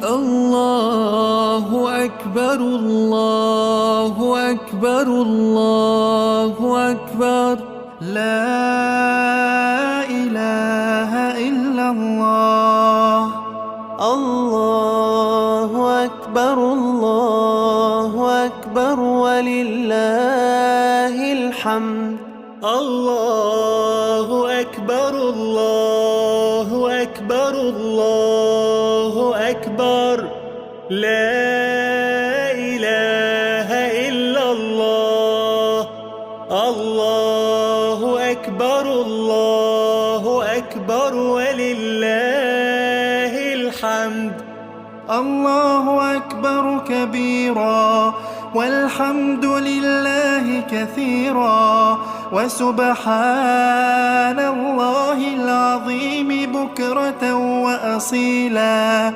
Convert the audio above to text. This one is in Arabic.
الله أكبر الله أكبر الله أكبر. لا إله إلا الله. الله أكبر الله أكبر ولله الحمد. الله أكبر الله أكبر الله أكبر. لا إله إلا الله. الله أكبر الله أكبر ولله الحمد. الله أكبر كبيرا والحمد لله كثيرا وسبحان الله العظيم بكرة وأصيلا.